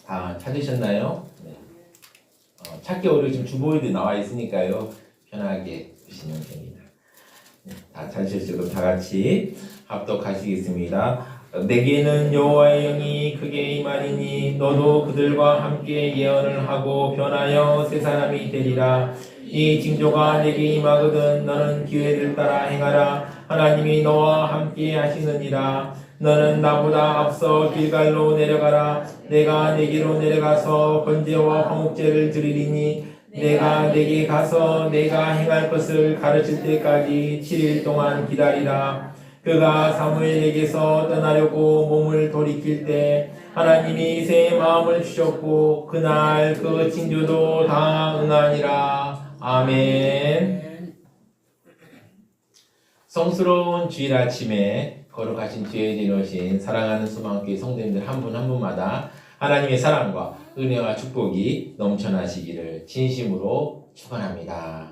다 찾으셨나요? 네. 찾기 어려우시면 주보에도 나와 있으니까요. 편하게 보시면 됩니다. 네, 다 찾으셨죠? 다 같이 합독하시겠습니다. 내게는 여호와의 영이 크게 임하리니 너도 그들과 함께 예언을 하고 변하여 새 사람이 되리라. 이 징조가 내게 임하거든 너는 기회를 따라 행하라. 하나님이 너와 함께 하시느니라. 너는 나보다 앞서 길갈로 내려가라. 내가 내게로 내려가서 번제와 화목제를 드리리니 내가 내게 가서 내가 행할 것을 가르칠 때까지 7일 동안 기다리라. 그가 사무엘에게서 떠나려고 몸을 돌이킬 때 하나님이 새 마음을 주셨고 그날 그 징조도 다 응하니라. 아멘. 성스러운 주일 아침에 거룩하신 주의 지으신 사랑하는 소망교회 성도님들 한 분 한 분마다 하나님의 사랑과 은혜와 축복이 넘쳐나시기를 진심으로 축원합니다.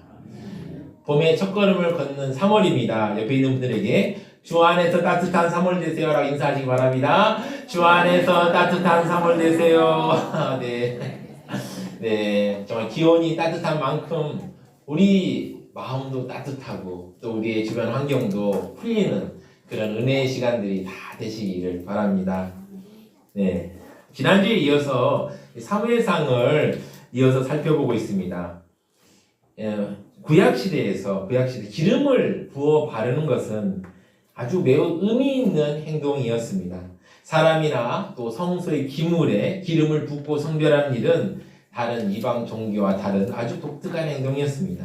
봄의 첫걸음을 걷는 3월입니다. 옆에 있는 분들에게 주 안에서 따뜻한 3월 되세요라고 인사하시기 바랍니다. 주 안에서 따뜻한 3월 되세요. 네, 정말 기온이 따뜻한 만큼 우리 마음도 따뜻하고 또 우리의 주변 환경도 풀리는 그런 은혜의 시간들이 다 되시기를 바랍니다. 네, 지난주에 이어서 사무엘상을 이어서 살펴보고 있습니다. 구약시대에서 기름을 부어 바르는 것은 아주 매우 의미 있는 행동이었습니다. 사람이나 또 성소의 기물에 기름을 붓고 성별하는 일은 다른 이방 종교와 다른 아주 독특한 행동이었습니다.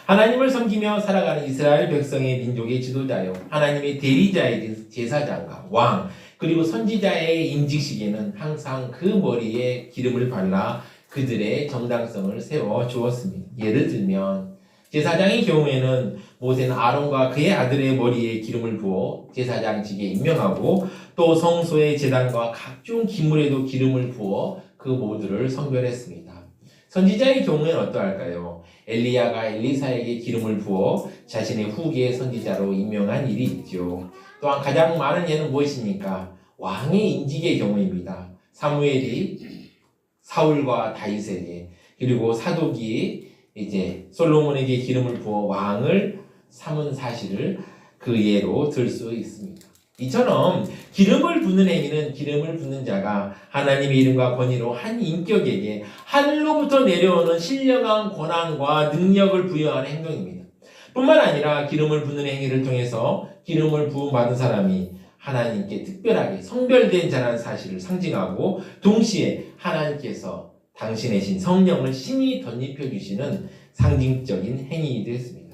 하나님을 섬기며 살아가는 이스라엘 백성의 민족의 지도자요, 하나님의 대리자이신 제사장과 왕, 그리고 선지자의 임직식에는 항상 그 머리에 기름을 발라 그들의 정당성을 세워 주었습니다. 예를 들면 제사장의 경우에는 모세는 아론과 그의 아들의 머리에 기름을 부어 제사장직에 임명하고 또 성소의 제단과 각종 기물에도 기름을 부어 그 모두를 성별했습니다. 선지자의 경우에는 어떠할까요? 엘리야가 엘리사에게 기름을 부어 자신의 후계 선지자로 임명한 일이 있죠. 또한 가장 많은 예는 무엇입니까? 왕의 임직의 경우입니다. 사무엘이 사울과 다윗에게, 그리고 사독이 이제 솔로몬에게 기름을 부어 왕을 삼은 사실을 그 예로 들 수 있습니다. 이처럼 기름을 붓는 행위는 기름을 붓는 자가 하나님의 이름과 권위로 한 인격에게 하늘로부터 내려오는 신령한 권한과 능력을 부여하는 행동입니다. 뿐만 아니라 기름을 붓는 행위를 통해서 기름을 부음받은 사람이 하나님께 특별하게 성별된 자라는 사실을 상징하고 동시에 하나님께서 당신의 신 성령을 신이 덧입혀 주시는 상징적인 행위이기도 했습니다.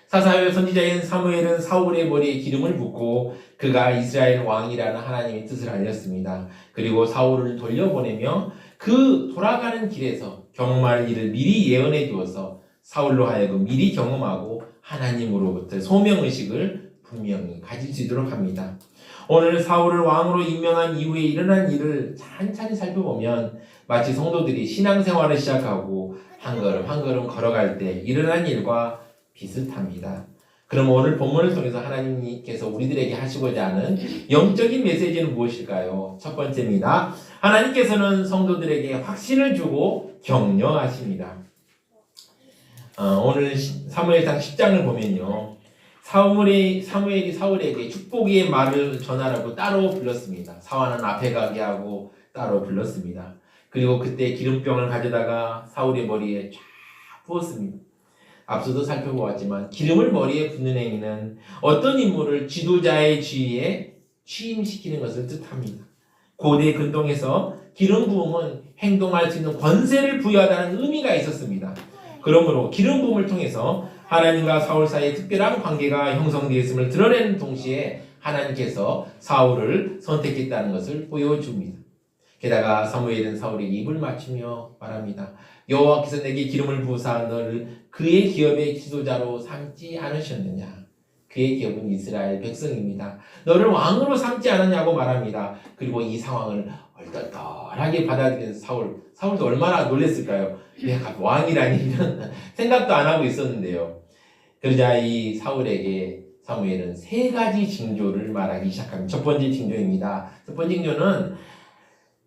사사의 선지자인 사무엘은 사울의 머리에 기름을 붓고 그가 이스라엘 왕이라는 하나님의 뜻을 알렸습니다. 그리고 사울을 돌려보내며 그 돌아가는 길에서 경험할 일을 미리 예언해 주어서 사울로 하여금 미리 경험하고 하나님으로부터 소명의식을 분명히 가질 수 있도록 합니다. 오늘 사울을 왕으로 임명한 이후에 일어난 일을 찬찬히 살펴보면 마치 성도들이 신앙생활을 시작하고 한 걸음 한 걸음 걸어갈 때 일어난 일과 비슷합니다. 그럼 오늘 본문을 통해서 하나님께서 우리들에게 하시고자 하는 영적인 메시지는 무엇일까요? 첫 번째입니다. 하나님께서는 성도들에게 확신을 주고 격려하십니다. 오늘 사무엘상 10장을 보면요, 사무엘이 사울에게 축복의 말을 전하라고 따로 불렀습니다. 사환은 앞에 가게 하고 따로 불렀습니다. 그리고 그때 기름병을 가져다가 사울의 머리에 쫙 부었습니다. 앞서도 살펴보았지만 기름을 머리에 붓는 행위는 어떤 인물을 지도자의 지위에 취임시키는 것을 뜻합니다. 고대 근동에서 기름 부음은 행동할 수 있는 권세를 부여하다는 의미가 있었습니다. 그러므로 기름 부음을 통해서 하나님과 사울 사이의 특별한 관계가 형성되었음을 드러내는 동시에 하나님께서 사울을 선택했다는 것을 보여줍니다. 게다가 사무엘은 사울에게 입을 맞추며 말합니다. 여호와께서 내게 기름을 부으사 너를 그의 기업의 지도자로 삼지 않으셨느냐? 그의 기업은 이스라엘 백성입니다. 너를 왕으로 삼지 않았냐고 말합니다. 그리고 이 상황을 얼떨떨하게 받아들인 사울도 얼마나 놀랐을까요? 내가 왕이라니 이런 생각도 안 하고 있었는데요. 그러자 이 사울에게 사무엘은 세 가지 징조를 말하기 시작합니다. 첫 번째 징조입니다. 첫 번째 징조는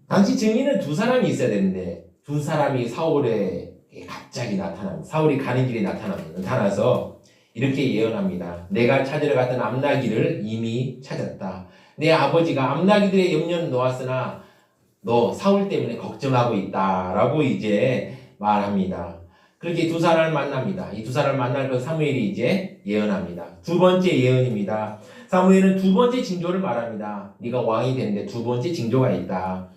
당시 증인은 두 사람이 있어야 되는데 두 사람이 사울에 갑자기 나타납니다. 사울이 가는 길에 나타나서 이렇게 예언합니다. 내가 찾으러 갔던 암나기를 이미 찾았다. 내 아버지가 암나기들의 염려는 놓았으나 너 사울 때문에 걱정하고 있다라고 이제 말합니다. 그렇게 두 사람을 만납니다. 이 두 사람을 만날 그 사무엘이 이제 예언합니다. 두 번째 예언입니다. 사무엘은 두 번째 징조를 말합니다. 네가 왕이 되는데 두 번째 징조가 있다.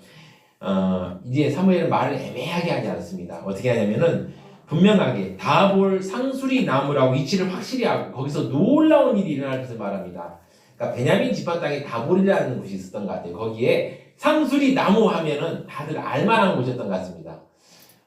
이제 사무엘은 말을 애매하게 하지 않습니다. 어떻게 하냐면은 분명하게 다볼 상수리 나무라고 위치를 확실히 하고 거기서 놀라운 일이 일어날 것을 말합니다. 그러니까 베냐민 지파 땅에 다볼이라는 곳이 있었던 것 같아요. 거기에 상수리 나무 하면은 다들 알만한 곳이었던 것 같습니다.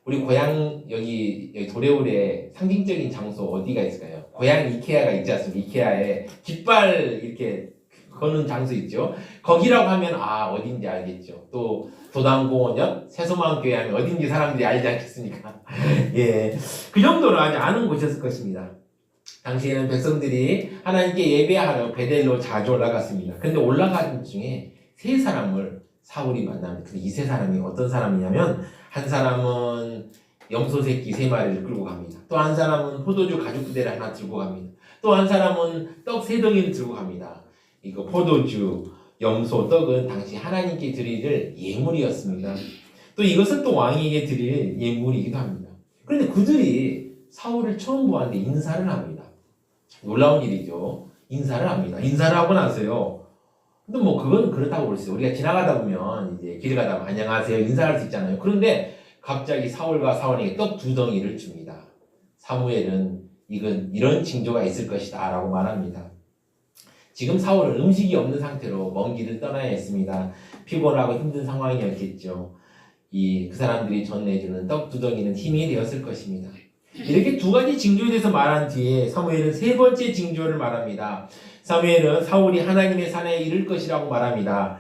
우리 고향 여기 도레울에 상징적인 장소 어디가 있을까요? 고향 이케아가 있지 않습니까? 이케아에 깃발 이렇게 거는 장소 있죠. 거기라고 하면 어딘지 알겠죠. 또 도당공원 옆 세소마을교회 하면 어딘지 사람들이 알지 않겠습니까? 예, 그 정도로 아주 아는 곳이었을 것입니다. 당시에는 백성들이 하나님께 예배하러 베델로 자주 올라갔습니다. 그런데 올라가는 중에 세 사람을 사울이 만납니다. 근데 이 세 사람이 어떤 사람이냐면 한 사람은 염소 새끼 3마리를 끌고 갑니다. 또 한 사람은 포도주 가죽 부대를 하나 들고 갑니다. 또 한 사람은 떡 3덩이를 들고 갑니다. 이거 포도주, 염소, 떡은 당시 하나님께 드릴 예물이었습니다. 또 이것은 또 왕에게 드릴 예물이기도 합니다. 그런데 그들이 사울을 처음 보았는데 인사를 합니다. 놀라운 일이죠. 인사를 합니다. 인사를 하고 나서요. 근데 뭐 그건 그렇다고 볼 수 있어요. 우리가 지나가다 보면 이제 길 가다 보면 안녕하세요 인사할 수 있잖아요. 그런데 갑자기 사울과 사울에게 떡 2덩이를 줍니다. 사무엘은 이건 이런 징조가 있을 것이다 라고 말합니다. 지금 사울은 음식이 없는 상태로 먼 길을 떠나야 했습니다. 피곤하고 힘든 상황이었겠죠. 그 사람들이 전해주는 떡 2덩이는 힘이 되었을 것입니다. 이렇게 두 가지 징조에 대해서 말한 뒤에 사무엘은 세 번째 징조를 말합니다. 사무엘은 사울이 하나님의 산에 이를 것이라고 말합니다.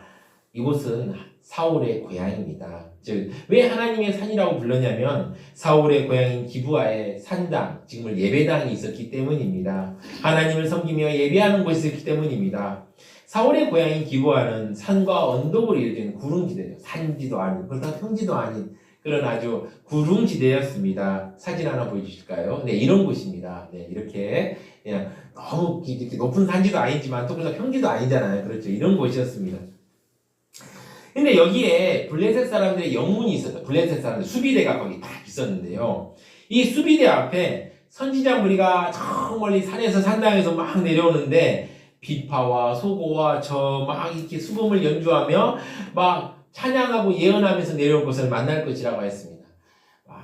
이곳은 사울의 고향입니다. 즉, 왜 하나님의 산이라고 불렀냐면 사울의 고향인 기브아에 산당, 지금 예배당이 있었기 때문입니다. 하나님을 섬기며 예배하는 곳이 있었기 때문입니다. 사울의 고향인 기브아는 산과 언덕으로 이루어진 구릉지대죠. 산지도 아닌, 그렇다고 평지도 아닌 그런 아주 구릉지대였습니다. 사진 하나 보여주실까요? 네, 이런 곳입니다. 네, 이렇게 그냥 너무 이렇게 높은 산지도 아니지만 또 그래서 평지도 아니잖아요. 그렇죠. 이런 곳이었습니다. 근데 여기에 블레셋 사람들의 영문이 있었다. 블레셋 사람들 수비대가 거기 딱 있었는데요. 이 수비대 앞에 선지자 무리가 저 멀리 산에서 산당에서 막 내려오는데 비파와 소고와 저 막 이렇게 수금을 연주하며 막 찬양하고 예언하면서 내려올 것을 만날 것이라고 했습니다.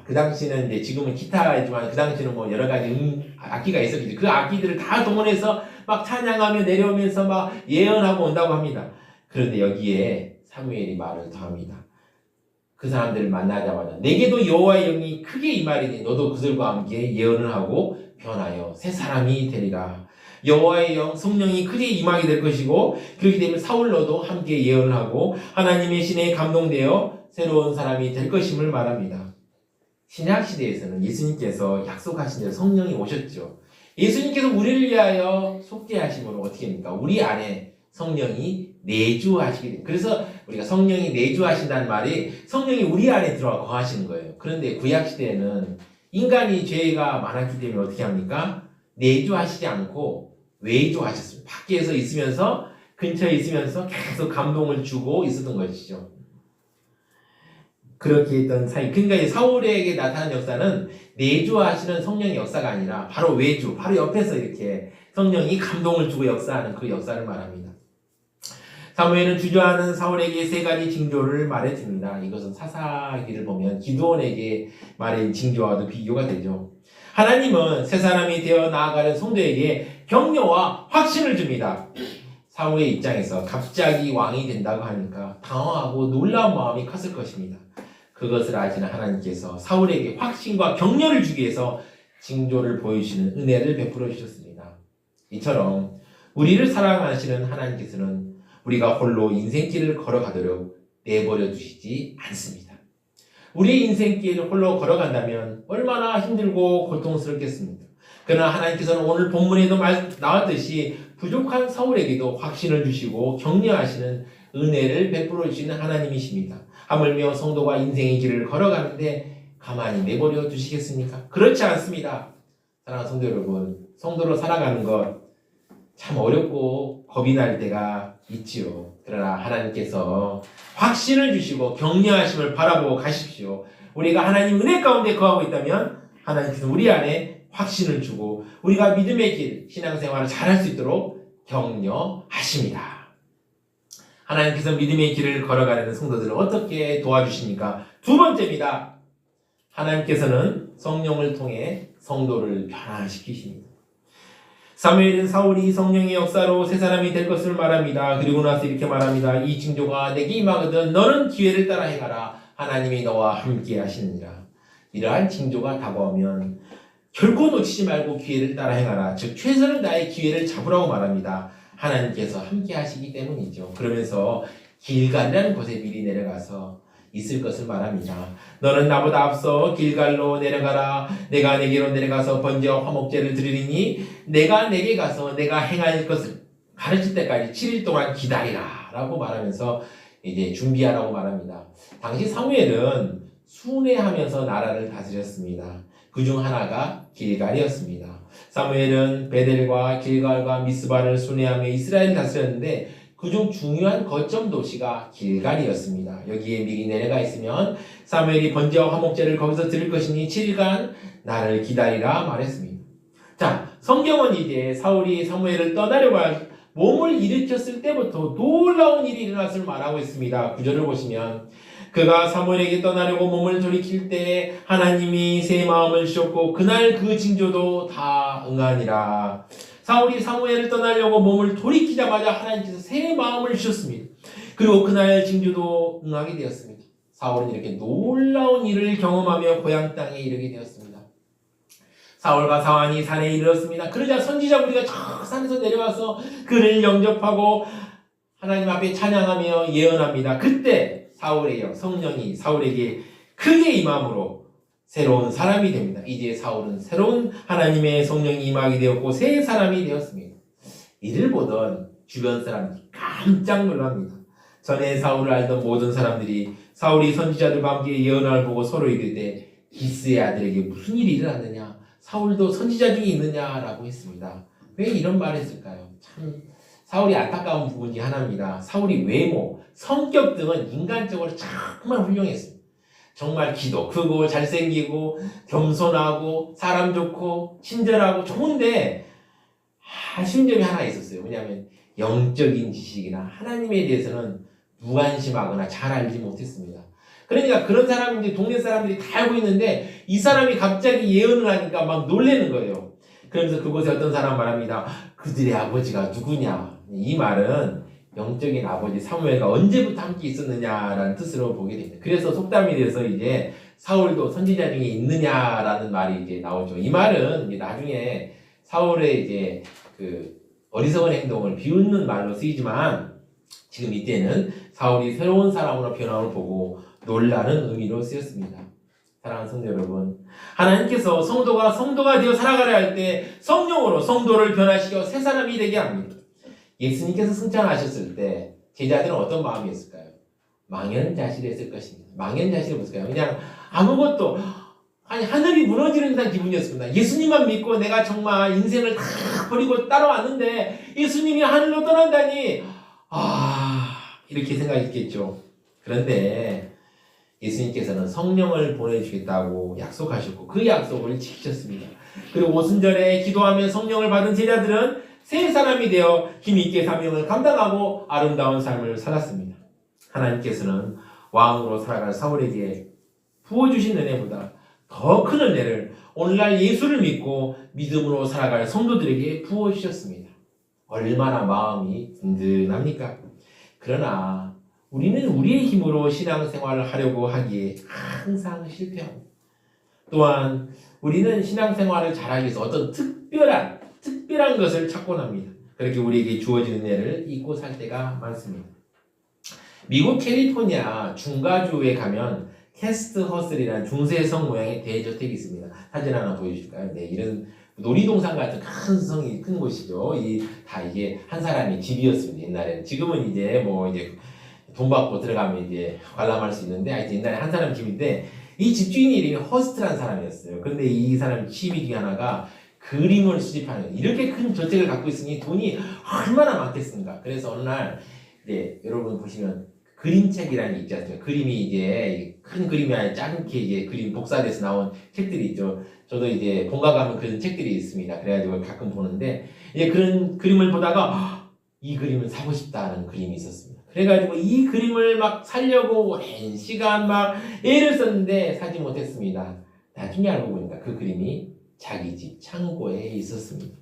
그 당시는 이제 지금은 기타이지만 그 당시는 뭐 여러 가지 악기가 있었겠죠. 그 악기들을 다 동원해서 막 찬양하며 내려오면서 막 예언하고 온다고 합니다. 그런데 여기에 사무엘이 말을 더합니다. 그 사람들을 만나자마자 내게도 여호와의 영이 크게 임하리니 너도 그들과 함께 예언을 하고 변하여 새 사람이 되리라. 여호와의 영 성령이 크게 임하게 될 것이고 그렇게 되면 사울 너도 함께 예언을 하고 하나님의 신에 감동되어 새로운 사람이 될 것임을 말합니다. 신약 시대에서는 예수님께서 약속하신 대로 성령이 오셨죠. 예수님께서 우리를 위하여 속죄하심으로 어떻게 합니까? 우리 안에 성령이 내주하시게 됩니다. 그래서 우리가 성령이 내주하신다는 말이 성령이 우리 안에 들어와 거하시는 거예요. 그런데 구약 시대에는 인간이 죄가 많았기 때문에 어떻게 합니까? 내주하시지 않고 외주하셨습니다. 밖에서 있으면서 근처에 있으면서 계속 감동을 주고 있었던 것이죠. 그렇게 했던 사이. 그러니까 사울에게 나타난 역사는 내주하시는 성령의 역사가 아니라 바로 외주, 바로 옆에서 이렇게 성령이 감동을 주고 역사하는 그 역사를 말합니다. 사무엘은 주저하는 사울에게 3가지 징조를 말해줍니다. 이것은 사사기를 보면 기드온에게 말한 징조와도 비교가 되죠. 하나님은 새 사람이 되어 나아가는 성도에게 격려와 확신을 줍니다. 사무엘 입장에서 갑자기 왕이 된다고 하니까 당황하고 놀라운 마음이 컸을 것입니다. 그것을 아시는 하나님께서 사울에게 확신과 격려를 주기 위해서 징조를 보여주시는 은혜를 베풀어 주셨습니다. 이처럼 우리를 사랑하시는 하나님께서는 우리가 홀로 인생길을 걸어가도록 내버려 두시지 않습니다. 우리의 인생길을 홀로 걸어간다면 얼마나 힘들고 고통스럽겠습니까? 그러나 하나님께서는 오늘 본문에도 나왔듯이 부족한 사울에게도 확신을 주시고 격려하시는 은혜를 베풀어 주시는 하나님이십니다. 하물며 성도가 인생의 길을 걸어가는데 가만히 내버려 두시겠습니까? 그렇지 않습니다. 사랑하는 성도 여러분, 성도로 살아가는 것 참 어렵고 겁이 날 때가 있지요. 그러나 하나님께서 확신을 주시고 격려하심을 바라보고 가십시오. 우리가 하나님 은혜 가운데 거하고 있다면 하나님께서 우리 안에 확신을 주고 우리가 믿음의 길, 신앙생활을 잘할 수 있도록 격려하십니다. 하나님께서 믿음의 길을 걸어가는 성도들을 어떻게 도와주십니까? 두 번째입니다. 하나님께서는 성령을 통해 성도를 변화시키십니다. 사무엘은 사울이 성령의 역사로 새 사람이 될 것을 말합니다. 그리고 나서 이렇게 말합니다. 이 징조가 내게 임하거든 너는 기회를 따라 행하라. 하나님이 너와 함께 하시느니라. 이러한 징조가 다가오면 결코 놓치지 말고 기회를 따라 행하라. 즉 최선을 다해 기회를 잡으라고 말합니다. 하나님께서 함께 하시기 때문이죠. 그러면서 길갈이라는 곳에 미리 내려가서 있을 것을 말합니다. 너는 나보다 앞서 길갈로 내려가라. 내가 내게로 내려가서 번제와 화목제를 드리리니 내가 내게 가서 내가 행할 것을 가르칠 때까지 7일 동안 기다리라 라고 말하면서 이제 준비하라고 말합니다. 당시 사무엘은 순회하면서 나라를 다스렸습니다. 그 중 하나가 길갈이었습니다. 사무엘은 베델과 길갈과 미스바를 순회하며 이스라엘을 다스렸는데 그중 중요한 거점 도시가 길갈이었습니다. 여기에 미리 내려가 있으면 사무엘이 번제와 화목제를 거기서 드릴 것이니 7일간 나를 기다리라 말했습니다. 자, 성경은 이제 사울이 사무엘을 떠나려고 몸을 일으켰을 때부터 놀라운 일이 일어났을 말하고 있습니다. 구절을 보시면 그가 사무엘에게 떠나려고 몸을 돌이킬 때 하나님이 새 마음을 주셨고 그날 그 징조도 다 응하니라. 사울이 사무엘을 떠나려고 몸을 돌이키자마자 하나님께서 새 마음을 주셨습니다. 그리고 그날 징조도 응하게 되었습니다. 사울은 이렇게 놀라운 일을 경험하며 고향 땅에 이르게 되었습니다. 사울과 사환이 산에 이르렀습니다. 그러자 선지자 무리가 저 산에서 내려와서 그를 영접하고 하나님 앞에 찬양하며 예언합니다. 그때 사울의 영, 성령이 사울에게 크게 임함으로 새로운 사람이 됩니다. 이제 사울은 새로운 하나님의 성령이 임하게 되었고 새 사람이 되었습니다. 이를 보던 주변 사람들이 깜짝 놀랍니다. 전에 사울을 알던 모든 사람들이 사울이 선지자들과 함께 예언을 보고 서로 이르되 기스의 아들에게 무슨 일이 일어났느냐? 사울도 선지자 중에 있느냐라고 했습니다. 왜 이런 말을 했을까요? 참 사울이 안타까운 부분 중 하나입니다. 사울이 외모, 성격 등은 인간적으로 정말 훌륭했습니다. 정말 키도 크고 잘생기고 겸손하고 사람 좋고 친절하고 좋은데 아쉬운 점이 하나 있었어요. 왜냐하면 영적인 지식이나 하나님에 대해서는 무관심하거나 잘 알지 못했습니다. 그러니까 그런 사람인지 동네 사람들이 다 알고 있는데 이 사람이 갑자기 예언을 하니까 막 놀라는 거예요. 그러면서 그곳에 어떤 사람 말합니다. 그들의 아버지가 누구냐? 이 말은 영적인 아버지 사무엘과 언제부터 함께 있었느냐라는 뜻으로 보게 됩니다. 그래서 속담이 돼서 이제 사울도 선지자 중에 있느냐라는 말이 이제 나오죠. 이 말은 이제 나중에 사울의 이제 그 어리석은 행동을 비웃는 말로 쓰이지만 지금 이때는 사울이 새로운 사람으로 변함을 보고 놀라는 의미로 쓰였습니다. 사랑하는 성도 여러분, 하나님께서 성도가 되어 살아가려 할 때 성령으로 성도를 변화시켜 새 사람이 되게 합니다. 예수님께서 승천하셨을 때 제자들은 어떤 마음이었을까요? 망연자실했을 것입니다. 망연자실이 무엇일까요? 그냥 아무것도 하늘이 무너지는 듯한 기분이었습니다. 예수님만 믿고 내가 정말 인생을 다 버리고 따라왔는데 예수님이 하늘로 떠난다니 이렇게 생각했겠죠. 그런데 예수님께서는 성령을 보내주겠다고 약속하셨고 그 약속을 지키셨습니다. 그리고 오순절에 기도하며 성령을 받은 제자들은 새 사람이 되어 힘있게 사명을 감당하고 아름다운 삶을 살았습니다. 하나님께서는 왕으로 살아갈 사울에게 부어주신 은혜보다 더 큰 은혜를 오늘날 예수를 믿고 믿음으로 살아갈 성도들에게 부어주셨습니다. 얼마나 마음이 든든합니까? 그러나 우리는 우리의 힘으로 신앙생활을 하려고 하기에 항상 실패합니다. 또한 우리는 신앙생활을 잘하기 위해서 어떤 특별한 것을 찾곤 합니다. 그렇게 우리에게 주어진 은혜를 잊고 살 때가 많습니다. 미국 캘리포니아 중가주에 가면 캐스트 허슬이라는 중세성 모양의 대저택이 있습니다. 사진 하나 보여주실까요? 네, 이런 놀이동산 같은 큰 성이 큰 곳이죠. 이게 한 사람의 집이었습니다. 옛날에는. 지금은 이제 돈 받고 들어가면 이제 관람할 수 있는데, 하여튼 옛날에 한 사람 집인데 이 집주인이 이름이 허스트라는 사람이었어요. 근데 이 사람 취미 중에 하나가 그림을 수집하는 거예요. 이렇게 큰 저택을 갖고 있으니 돈이 얼마나 많겠습니까? 그래서 어느 날 이제 여러분 보시면 그림책이라는 게 있지 않습니까? 그림이 이제 큰 그림이 아니라 짧게 이제 그림 복사돼서 나온 책들이 있죠. 저도 이제 본가 가면 그런 책들이 있습니다. 그래가지고 가끔 보는데 이제 그런 그림을 보다가 이 그림을 사고 싶다는 그림이 있었습니다. 그래가지고 이 그림을 막 사려고 오랜 시간 막 애를 썼는데 사지 못했습니다. 나중에 알고 보니까 그 그림이 자기 집 창고에 있었습니다.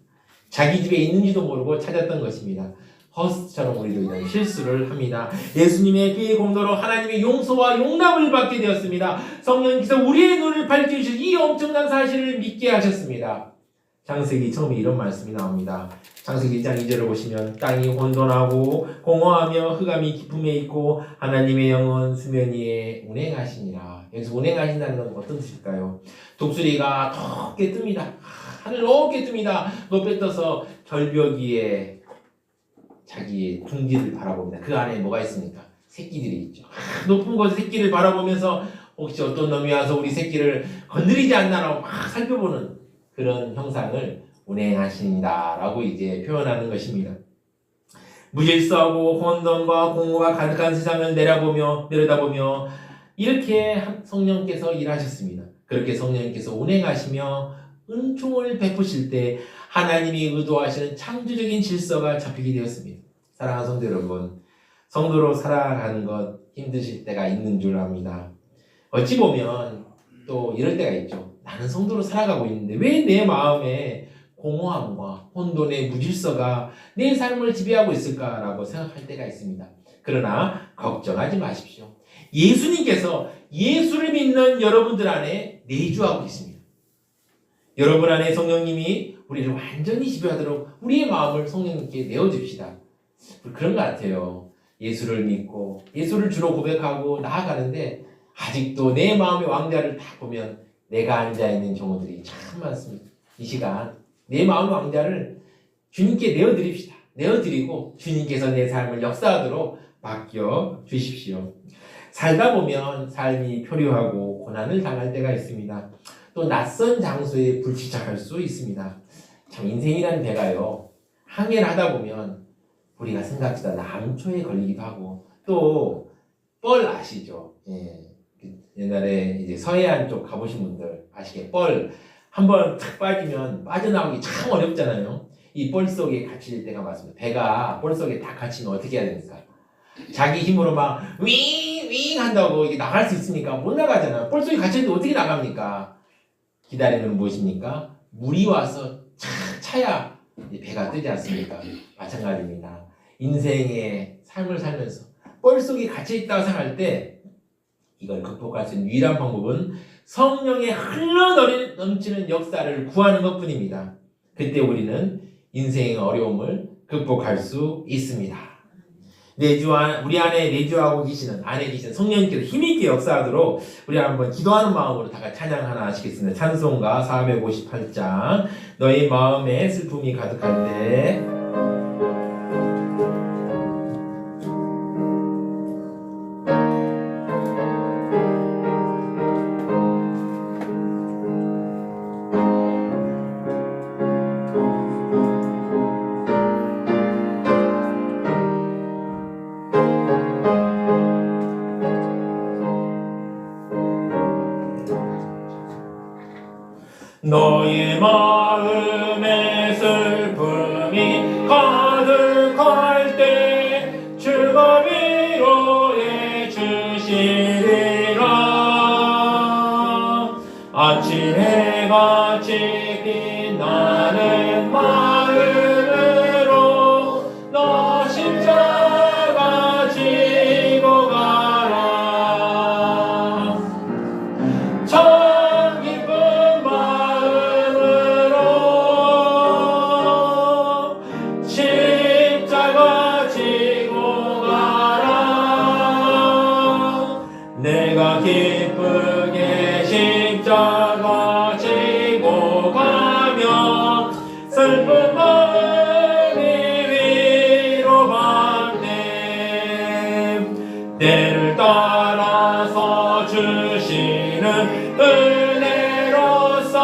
자기 집에 있는지도 모르고 찾았던 것입니다. 허스처럼 우리도 이런 실수를 합니다. 예수님의 피의 공로로 하나님의 용서와 용납을 받게 되었습니다. 성령께서 우리의 눈을 밝혀주실 이 엄청난 사실을 믿게 하셨습니다. 창세기 처음에 이런 말씀이 나옵니다. 창세기 1장 2절을 보시면 땅이 혼돈하고 공허하며 흑암이 깊음에 있고 하나님의 영은 수면 위에 운행하시니라. 여기서 운행하신다는 건 어떤 뜻일까요? 독수리가 높게 뜹니다. 하늘 높게 뜹니다. 높게 떠서 절벽 위에 자기의 둥지를 바라봅니다. 그 안에 뭐가 있습니까? 새끼들이 있죠. 높은 곳에 새끼를 바라보면서 혹시 어떤 놈이 와서 우리 새끼를 건드리지 않나라고 막 살펴보는 그런 형상을 운행하신다라고 이제 표현하는 것입니다. 무질서하고 혼돈과 공허가 가득한 세상을 내려다보며 이렇게 성령께서 일하셨습니다. 그렇게 성령께서 운행하시며 은총을 베푸실 때 하나님이 의도하시는 창조적인 질서가 잡히게 되었습니다. 사랑하는 성도 여러분, 성도로 살아가는 것 힘드실 때가 있는 줄 압니다. 어찌 보면 또 이럴 때가 있죠. 나는 성도로 살아가고 있는데 왜 내 마음에 공허함과 혼돈의 무질서가 내 삶을 지배하고 있을까라고 생각할 때가 있습니다. 그러나 걱정하지 마십시오. 예수님께서 예수를 믿는 여러분들 안에 내주하고 있습니다. 여러분 안에 성령님이 우리를 완전히 지배하도록 우리의 마음을 성령님께 내어줍시다. 그런 것 같아요. 예수를 믿고 예수를 주로 고백하고 나아가는데 아직도 내 마음의 왕좌를 딱 보면 내가 앉아있는 경우들이 참 많습니다. 이 시간 내 마음의 왕좌를 주님께 내어드립시다. 내어드리고 주님께서 내 삶을 역사하도록 맡겨주십시오. 살다 보면 삶이 표류하고 고난을 당할 때가 있습니다. 또 낯선 장소에 불시착할 수 있습니다. 참 인생이라는 배가요, 항해를 하다 보면 우리가 생각보다 남초에 걸리기도 하고 또 뻘 아시죠? 예. 옛날에 이제 서해안 쪽 가보신 분들 아시게, 뻘 한번 탁 빠지면 빠져나오기 참 어렵잖아요. 이 뻘 속에 갇힐 때가 많습니다. 배가 뻘 속에 다 갇히면 어떻게 해야 됩니까? 자기 힘으로 막 윙윙 한다고 이게 나갈 수 있습니까? 못 나가잖아요. 뻘 속에 갇혔는데 어떻게 나갑니까? 기다리는 무엇입니까? 물이 와서 차야 배가 뜨지 않습니까? 마찬가지입니다. 인생의 삶을 살면서 뻘 속에 갇혀있다고 생각할 때 이걸 극복할 수 있는 유일한 방법은 성령의 흘러넘치는 역사를 구하는 것뿐입니다. 그때 우리는 인생의 어려움을 극복할 수 있습니다. 우리 안에 내주하고 계시는, 안에 계시는 성령님께서 힘있게 역사하도록 우리 한번 기도하는 마음으로 다 같이 찬양 하나 하시겠습니다. 찬송가 458장 너희 마음에 슬픔이 가득할 때 너의 마음에 슬픔이 가득할 때 주가 위로해 주시리라. 아침 해같이 빛나는 마음으로 너 십자가 지고 가라. 참 기쁜 마음으로 십자가 지고 가라. 내가 기쁘게 십자가 지고 가며 슬픈 마음이 위로받네. 때를 따라서 주시는 은혜로서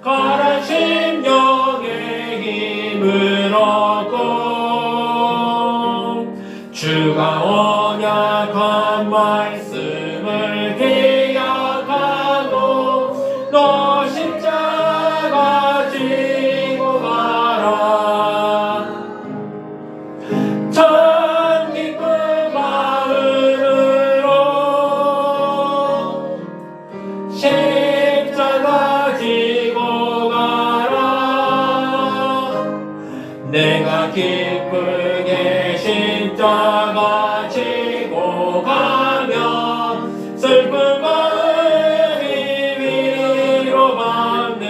가란 심령의 힘을 얻고 주가 언약한 말씀을 기억하고 너 십자가 지고 가라. 참 기쁜 마음으로 십자가 지고 가라. 내가 기쁘게 십자가 지고 가면 슬픈 마음이 위로받네.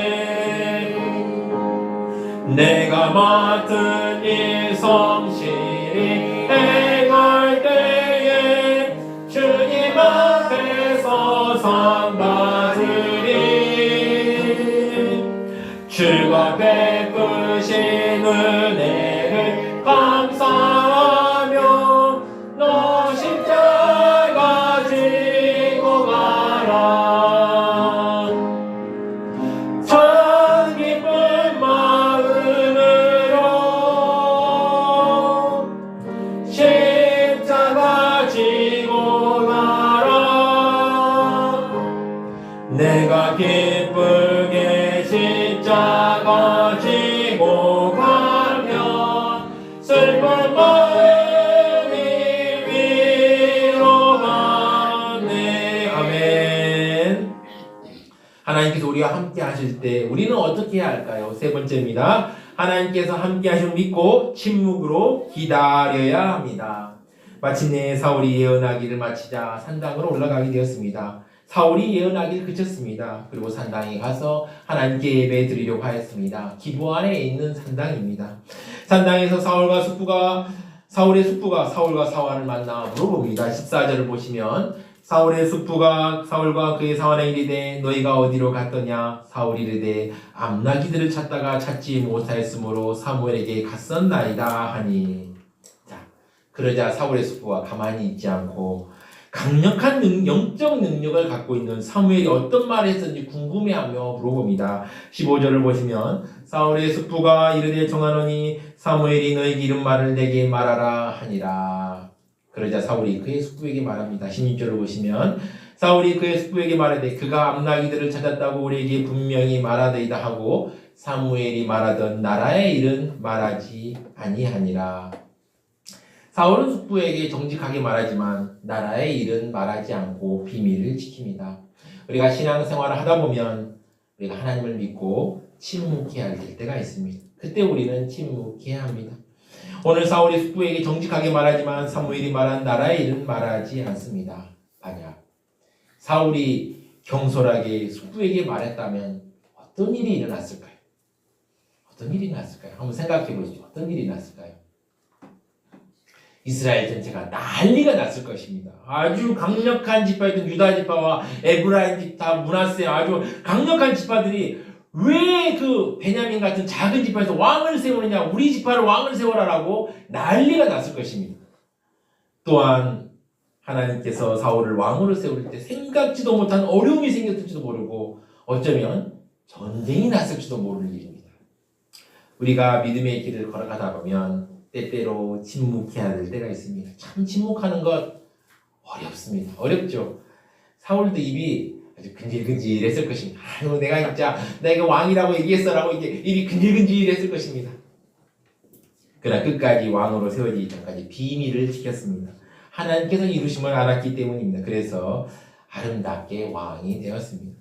내가 맡은 일 성실히 행할 때에 주님 앞에서 상 받으리. 주가 베푸신 은혜를 감사하며 너 십자가 지고 가라. 참 기쁜 마음으로 십자가 지고 가라. 내가 기쁘게 십자가 지고 가면 슬픈 마음이 위로받네. 아멘. 하나님께서 우리와 함께 하실 때 우리는 어떻게 해야 할까요? 세 번째입니다. 하나님께서 함께 하심을 믿고 침묵으로 기다려야 합니다. 마침내 사울이 예언하기를 마치자 산당으로 올라가게 되었습니다. 사울이 예언하기를 그쳤습니다. 그리고 산당에 가서 하나님께 예배 드리려고 하였습니다. 기부 안에 있는 산당입니다. 산당에서 사울의 숙부가 사울과 사환을 만나 물어봅니다. 14절을 보시면 사울의 숙부가 사울과 그의 사환에게 이르되 너희가 어디로 갔더냐? 사울이 이르되 암나기들을 찾다가 찾지 못하였으므로 사무엘에게 갔었나이다 하니. 자, 그러자 사울의 숙부가 가만히 있지 않고 강력한 영적 능력을 갖고 있는 사무엘이 어떤 말을 했었는지 궁금해하며 물어봅니다. 15절을 보시면 사울의 숙부가 이르되 정하노니 사무엘이 너에게 이런 말을 내게 말하라 하니라. 그러자 사울이 그의 숙부에게 말합니다. 16절을 보시면 사울이 그의 숙부에게 말하되 그가 암나기들을 찾았다고 우리에게 분명히 말하더이다 하고 사무엘이 말하던 나라의 일은 말하지 아니하니라. 사울은 숙부에게 정직하게 말하지만 나라의 일은 말하지 않고 비밀을 지킵니다. 우리가 신앙생활을 하다 보면 우리가 하나님을 믿고 침묵해야 될 때가 있습니다. 그때 우리는 침묵해야 합니다. 오늘 사울이 숙부에게 정직하게 말하지만 사무엘이 말한 나라의 일은 말하지 않습니다. 만약 사울이 경솔하게 숙부에게 말했다면 어떤 일이 일어났을까요? 어떤 일이 일어났을까요? 한번 생각해 보시죠. 어떤 일이 일어났을까요? 이스라엘 전체가 난리가 났을 것입니다. 아주 강력한 지파였던 유다 지파와 에브라임 지파, 므낫세 아주 강력한 지파들이 왜 그 베냐민 같은 작은 지파에서 왕을 세우느냐, 우리 지파를 왕을 세워라라고 난리가 났을 것입니다. 또한 하나님께서 사울을 왕으로 세울 때 생각지도 못한 어려움이 생겼을지도 모르고 어쩌면 전쟁이 났을지도 모르는 일입니다. 우리가 믿음의 길을 걸어가다 보면 때때로 침묵해야 될 때가 있습니다. 참 침묵하는 것 어렵습니다. 어렵죠. 사울도 입이 아주 근질근질했을 것입니다. 아유, 내가 왕이라고 얘기했어라고 이게 입이 근질근질했을 것입니다. 그러나 끝까지 왕으로 세워지기 전까지 비밀을 지켰습니다. 하나님께서 이루심을 알았기 때문입니다. 그래서 아름답게 왕이 되었습니다.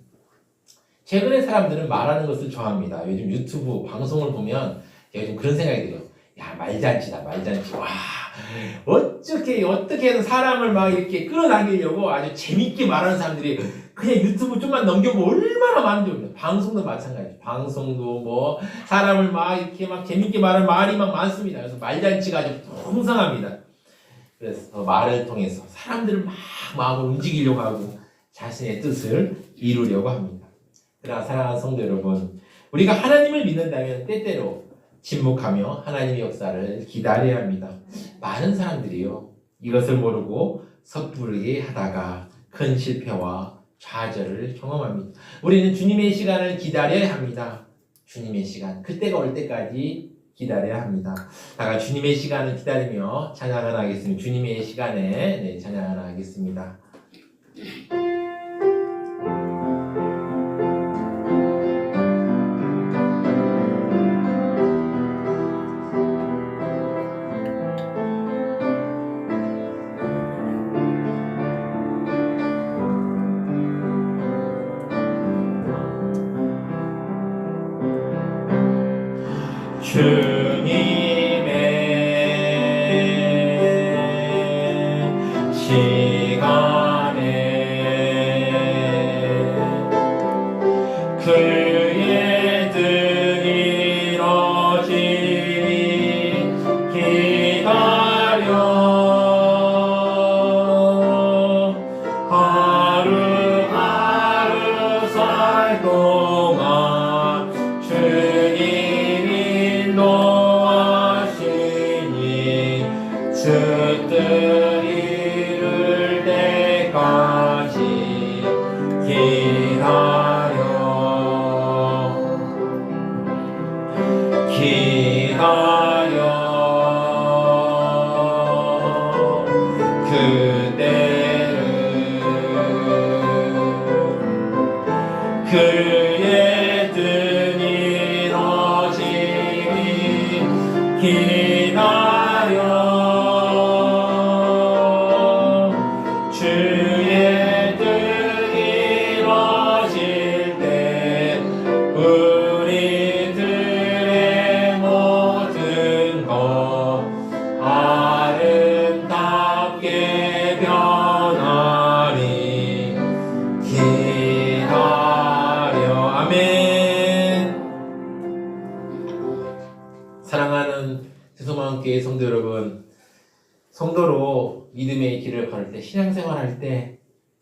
최근에 사람들은 말하는 것을 좋아합니다. 요즘 유튜브 방송을 보면 제가 좀 그런 생각이 들어요. 야, 말잔치다, 말잔치. 와, 어떻게 해서 사람을 막 이렇게 끌어당기려고 아주 재밌게 말하는 사람들이 그냥 유튜브 좀만 넘겨보면 얼마나 많은지 모릅니다. 방송도 마찬가지죠. 방송도 뭐 사람을 막 이렇게 막 재밌게 말하는 말이 막 많습니다. 그래서 말잔치가 아주 풍성합니다. 그래서 말을 통해서 사람들을 막 마음을 움직이려고 하고 자신의 뜻을 이루려고 합니다. 그러나 사랑하는 성도 여러분, 우리가 하나님을 믿는다면 때때로 침묵하며 하나님의 역사를 기다려야 합니다. 많은 사람들이요, 이것을 모르고 섣부르게 하다가 큰 실패와 좌절을 경험합니다. 우리는 주님의 시간을 기다려야 합니다. 주님의 시간, 그때가 올 때까지 기다려야 합니다. 다가 주님의 시간을 기다리며 찬양을 하겠습니다. 주님의 시간에 찬양을 하겠습니다. 주님의 시간에 그의 등이 이뤄지니 기다려 하루하루 살 동안 인도하시니 주 뜻 이룰 때까지 기다려 그때를 그의 등이 이뤄지니 기다려 주의 뜻 이뤄질 때 우리들의 모든 것 아름답게 변하리 기다려. 아멘. 사랑하는 세소마음교회 성도 여러분, 성도로 믿음의 길을 걸을 때, 신앙생활할 때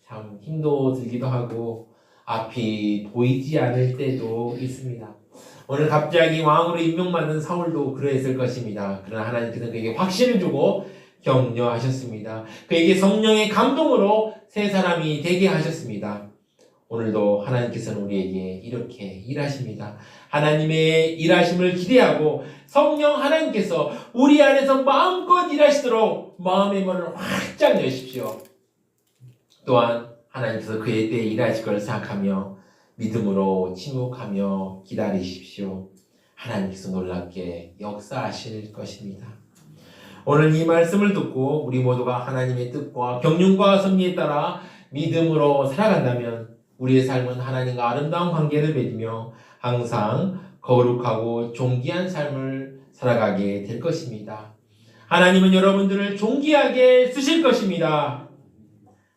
참 힘도 들기도 하고 앞이 보이지 않을 때도 있습니다. 오늘 갑자기 왕으로 임명받은 사울도 그러했을 것입니다. 그러나 하나님께서는 그에게 확신을 주고 격려하셨습니다. 그에게 성령의 감동으로 새 사람이 되게 하셨습니다. 오늘도 하나님께서는 우리에게 이렇게 일하십니다. 하나님의 일하심을 기대하고 성령 하나님께서 우리 안에서 마음껏 일하시도록 마음의 문을 활짝 여십시오. 또한 하나님께서 그의 때에 일하실 걸 생각하며 믿음으로 침묵하며 기다리십시오. 하나님께서 놀랍게 역사하실 것입니다. 오늘 이 말씀을 듣고 우리 모두가 하나님의 뜻과 경륜과 섭리에 따라 믿음으로 살아간다면 우리의 삶은 하나님과 아름다운 관계를 맺으며 항상 거룩하고 존귀한 삶을 살아가게 될 것입니다. 하나님은 여러분들을 존귀하게 쓰실 것입니다.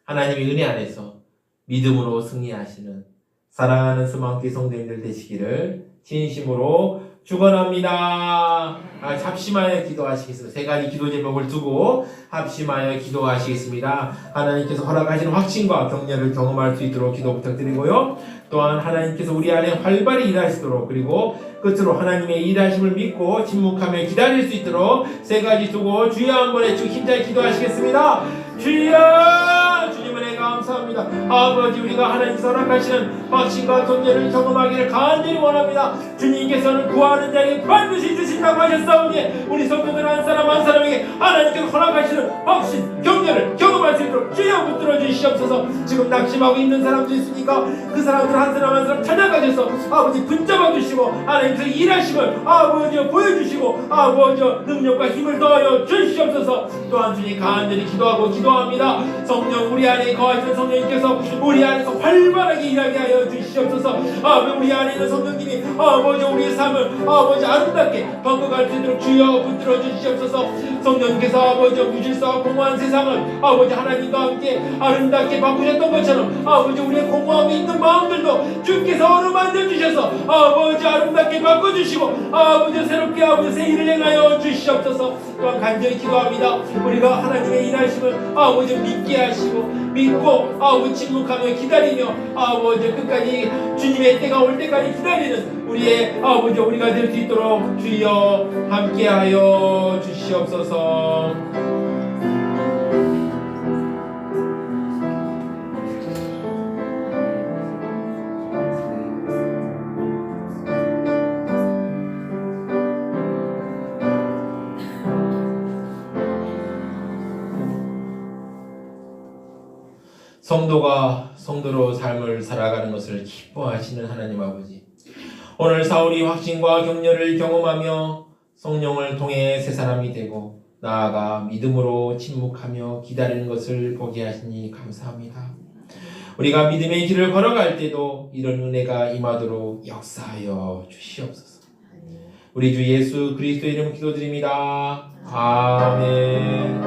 하나님의 은혜 안에서 믿음으로 승리하시는 사랑하는 스마트교회 성도님들 되시기를 진심으로 축원합니다. 합심하여 기도하시겠습니다. 세 가지 기도 제목을 두고 합심하여 기도하시겠습니다. 하나님께서 허락하시는 확신과 격려를 경험할 수 있도록 기도 부탁드리고요. 또한 하나님께서 우리 안에 활발히 일하시도록, 그리고 끝으로 하나님의 일하심을 믿고 침묵하며 기다릴 수 있도록 세 가지 두고 주여 한번 외치고 힘차게 기도하시겠습니다. 주여! 주님 은혜 감사합니다. 아버지, 우리가 하나님께서 허락하시는 확신과 격려를 경험하기를 간절히 원합니다. 주님께서는 구하는 자에게 반드시 주신다고 하셨사오니 우리 성도들 한 사람 한 사람에게 하나님께서 허락하시는 확신, 격려를 경험할 수 있도록 주여 붙들어 주시옵소서. 지금 낙심하고 있는 사람도 있으니까 그 사람들 한 사람 한 사람 찾아가셔서 아버지 붙잡아 주시고 하나님께서 일하심을 아버지 보여주시고 아버지 능력과 힘을 더하여 주시옵소서. 또한 주님 간절히 기도하고 기도합니다. 성령 우리 안에 거하시는 성령님께서 우리 안에서 활발하게 일하게 하여 주시옵소서. 아버지 우리 안에 있는 성령님이 아버지 우리의 삶을 아버지 아름답게 바꿔갈 수 있도록 주여 붙들어 주시옵소서. 성령님께서 아버지 무질서와 공허한 세상을 아버지 하나님과 함께 아름답게 바꾸셨던 것처럼 아버지 우리의 공허함에 있는 마음들도 주께서 어루만져 주셔서 아버지 아름답게 바꿔주시고 아버지 새롭게 아버지 새 일을 행하여 주시옵소서. 또한 간절히 기도합니다. 우리가 하나님의 일하심을 아버지 믿게 하시고 믿고 아버지 침묵하며 기다리며 아버지 끝까지 주님의 때가 올 때까지 기다리는 우리의 아버지 우리가 될 수 있도록 주여 함께하여 주시옵소서. 성도가 성도로 삶을 살아가는 것을 기뻐하시는 하나님 아버지, 오늘 사울이 확신과 격려를 경험하며 성령을 통해 새 사람이 되고 나아가 믿음으로 침묵하며 기다리는 것을 보게 하시니 감사합니다. 우리가 믿음의 길을 걸어갈 때도 이런 은혜가 임하도록 역사하여 주시옵소서. 우리 주 예수 그리스도의 이름으로 기도드립니다. 아멘.